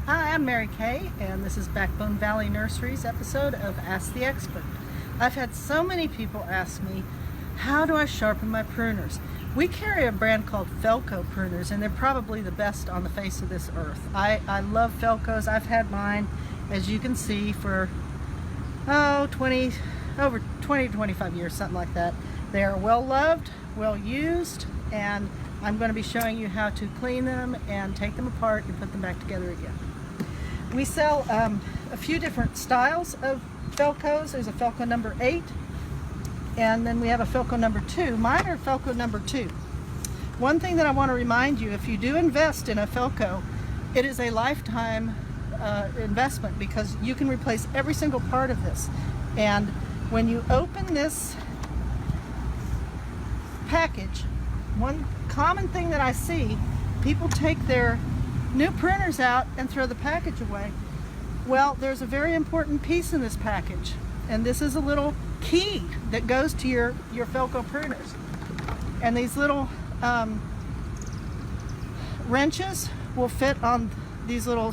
Hi, I'm Mary Kay, and this is Backbone Valley Nursery's episode of Ask the Expert. I've had so many people ask me, how do I sharpen my pruners? We carry a brand called Felco pruners, and they're probably the best on the face of this earth. I love Felcos. I've had mine, as you can see, for over 20 to 25 years, something like that. They are well loved, well used, and I'm going to be showing you how to clean them and take them apart and put them back together again. We sell a few different styles of Felcos. There's a Felco number 8, and then we have a Felco number 2. Mine are Felco number 2. One thing that I want to remind you, if you do invest in a Felco, it is a lifetime investment, because you can replace every single part of this. And when you open this package, one common thing that I see, people take their new pruners out and throw the package away. Well, there's a very important piece in this package, and this is a little key that goes to your Felco pruners. And these little wrenches will fit on these little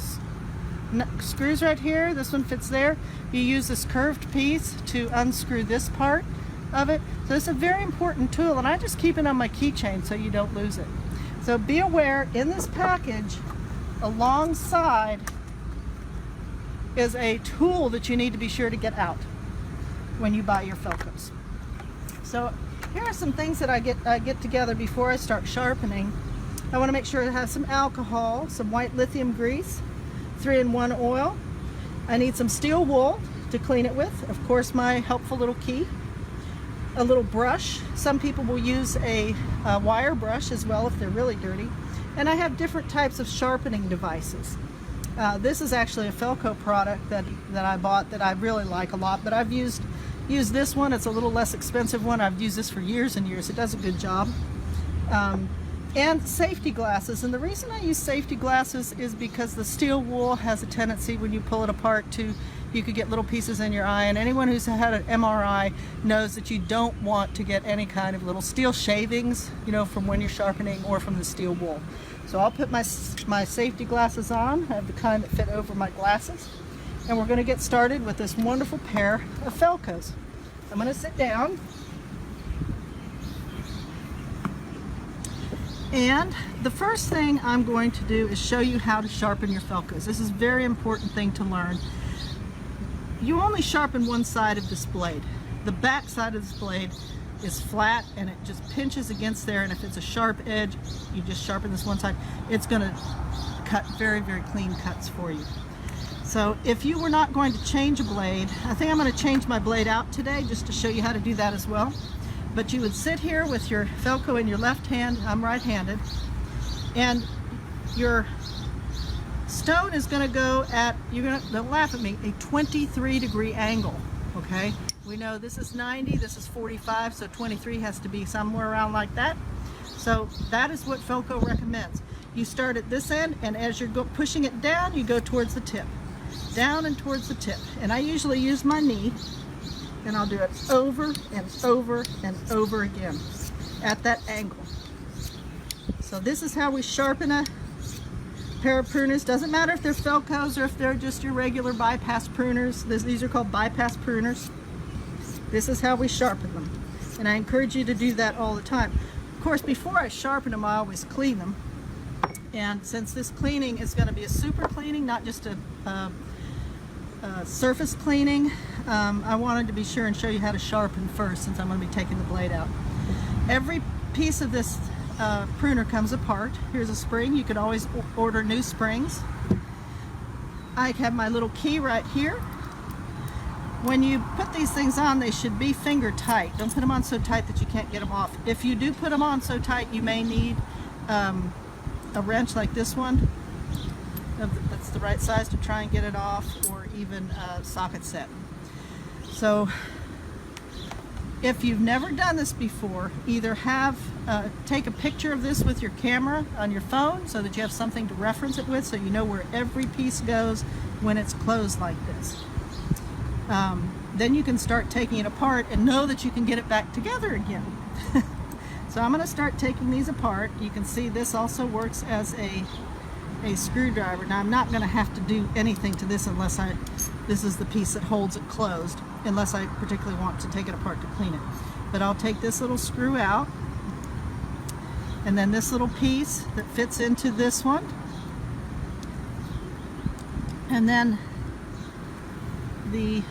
screws right here. This one fits there. You use this curved piece to unscrew this part of it. So it's a very important tool, and I just keep it on my keychain so you don't lose it. So be aware, in this package alongside is a tool that you need to be sure to get out when you buy your Felcos. So here are some things that I get together before I start sharpening. I want to make sure it has some alcohol, some white lithium grease, 3-in-1 oil. I need some steel wool to clean it with. Of course, my helpful little key. A little brush. Some people will use a wire brush as well if they're really dirty. And I have different types of sharpening devices. This is actually a Felco product that I bought that I really like a lot, but I've used this one. It's a little less expensive one. I've used this for years and years. It does a good job. And safety glasses. And the reason I use safety glasses is because the steel wool has a tendency, when you pull it apart, you could get little pieces in your eye, and anyone who's had an MRI knows that you don't want to get any kind of little steel shavings, from when you're sharpening or from the steel wool. So I'll put my safety glasses on. I have the kind that fit over my glasses, and we're going to get started with this wonderful pair of Felcos. I'm going to sit down, and the first thing I'm going to do is show you how to sharpen your Felcos. This is a very important thing to learn. You only sharpen one side of this blade. The back side of this blade is flat, and it just pinches against there, and if it's a sharp edge, you just sharpen this one side. It's going to cut very, very clean cuts for you. So if you were not going to change a blade, I think I'm going to change my blade out today just to show you how to do that as well. But you would sit here with your Felco in your left hand. I'm right-handed, and your stone is going to go at, don't laugh at me, a 23-degree angle, okay? We know this is 90, this is 45, so 23 has to be somewhere around like that. So that is what Felco recommends. You start at this end, and as you're pushing it down, you go towards the tip. Down and towards the tip. And I usually use my knee, and I'll do it over and over and over again at that angle. So this is how we sharpen a pair of pruners. Doesn't matter if they're Felcos or if they're just your regular bypass pruners. These are called bypass pruners. This is how we sharpen them, and I encourage you to do that all the time. Of course, before I sharpen them, I always clean them, and since this cleaning is going to be a super cleaning, not just a surface cleaning, I wanted to be sure and show you how to sharpen first, since I'm going to be taking the blade out. Every piece of this pruner comes apart. Here's a spring. You can always order new springs. I have my little key right here. When you put these things on, they should be finger tight. Don't put them on so tight that you can't get them off. If you do put them on so tight, you may need a wrench like this one that's the right size to try and get it off, or even a socket set. So if you've never done this before, either take a picture of this with your camera on your phone so that you have something to reference it with, so you know where every piece goes when it's closed like this. Then you can start taking it apart and know that you can get it back together again. So I'm going to start taking these apart. You can see this also works as a screwdriver. Now I'm not going to have to do anything to this unless this is the piece that holds it closed, unless I particularly want to take it apart to clean it. But I'll take this little screw out, and then this little piece that fits into this one, and then the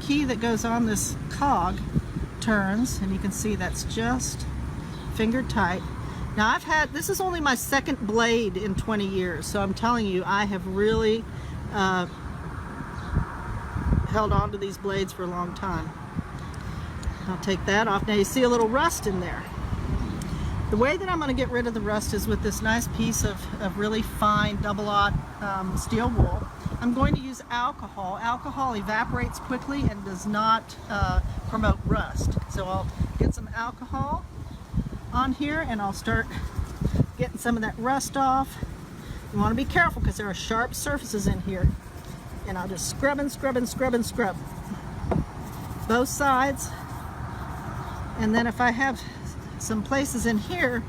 key that goes on this cog turns, and you can see that's just finger tight. Now this is only my second blade in 20 years, so I'm telling you, I have really held on to these blades for a long time. I'll take that off. Now you see a little rust in there. The way that I'm going to get rid of the rust is with this nice piece of really fine double-aught steel wool. I'm going to use alcohol. Alcohol evaporates quickly and does not promote rust. So I'll get some alcohol on here and I'll start getting some of that rust off. You want to be careful because there are sharp surfaces in here. And I'll just scrub and scrub and scrub and scrub both sides. And then if I have some places in here,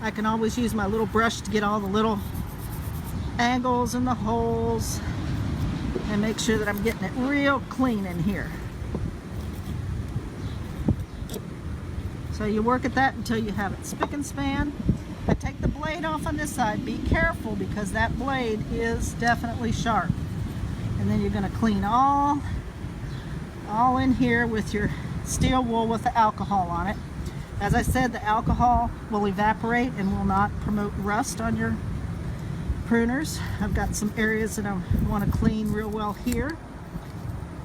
I can always use my little brush to get all the little angles and the holes and make sure that I'm getting it real clean in here. So you work at that until you have it spick and span. I take the blade off on this side. Be careful because that blade is definitely sharp. And then you're going to clean all in here with your steel wool with the alcohol on it. As I said, the alcohol will evaporate and will not promote rust on your pruners. I've got some areas that I want to clean real well here.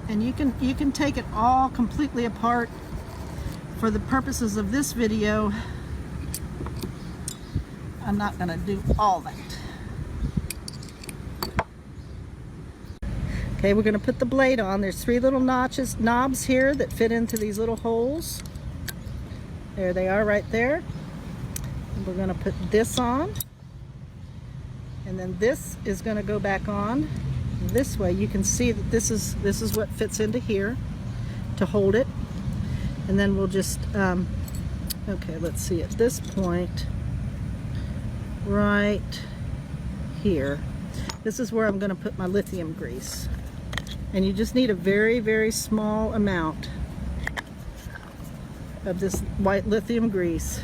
And you can take it all completely apart. For the purposes of this video, I'm not going to do all that. Okay, we're going to put the blade on. There's 3 little knobs here that fit into these little holes. There they are right there. And we're going to put this on. And then this is going to go back on this way. You can see that this is what fits into here to hold it. And then we'll just, okay, let's see, at this point, right here, this is where I'm going to put my lithium grease. And you just need a very, very small amount of this white lithium grease.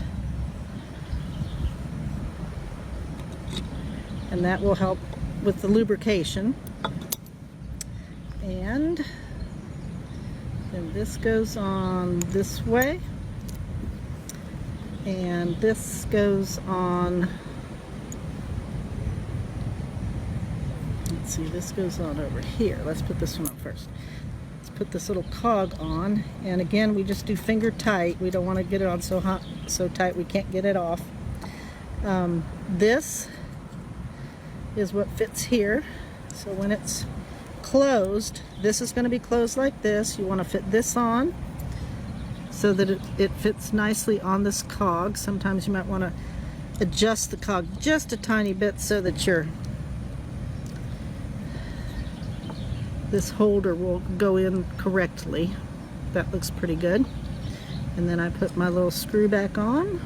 And that will help with the lubrication. And then this goes on this way. And this goes on, let's see, this goes on over here. Let's put this one on first. Let's put this little cog on. And again, we just do finger tight. We don't want to get it on so tight we can't get it off. This is what fits here. So when it's closed, this is going to be closed like this. You want to fit this on so that it fits nicely on this cog. Sometimes you might want to adjust the cog just a tiny bit so that this holder will go in correctly. That looks pretty good. And then I put my little screw back on.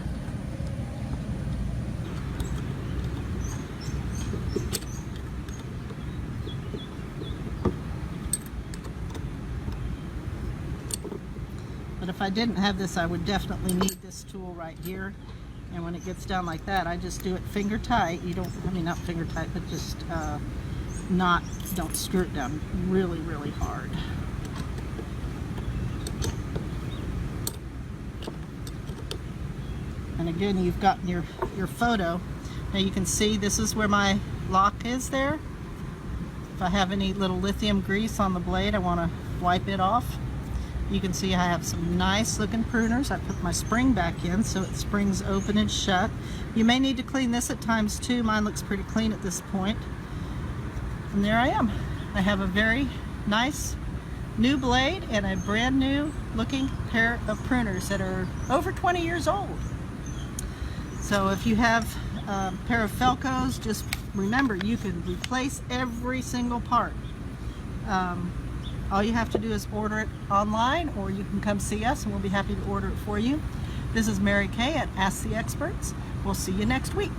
But if I didn't have this, I would definitely need this tool right here. And when it gets down like that, I just do it finger tight. You don't, I mean, not finger tight, but just don't screw it down really, really hard. And again, you've gotten your photo. Now you can see this is where my lock is there. If I have any little lithium grease on the blade, I want to wipe it off. You can see I have some nice looking pruners. I put my spring back in so it springs open and shut. You may need to clean this at times too. Mine looks pretty clean at this point. And there I am. I have a very nice new blade and a brand new looking pair of pruners that are over 20 years old. So if you have a pair of Felcos, just remember you can replace every single part. All you have to do is order it online, or you can come see us and we'll be happy to order it for you. This is Mary Kay at Ask the Experts. We'll see you next week.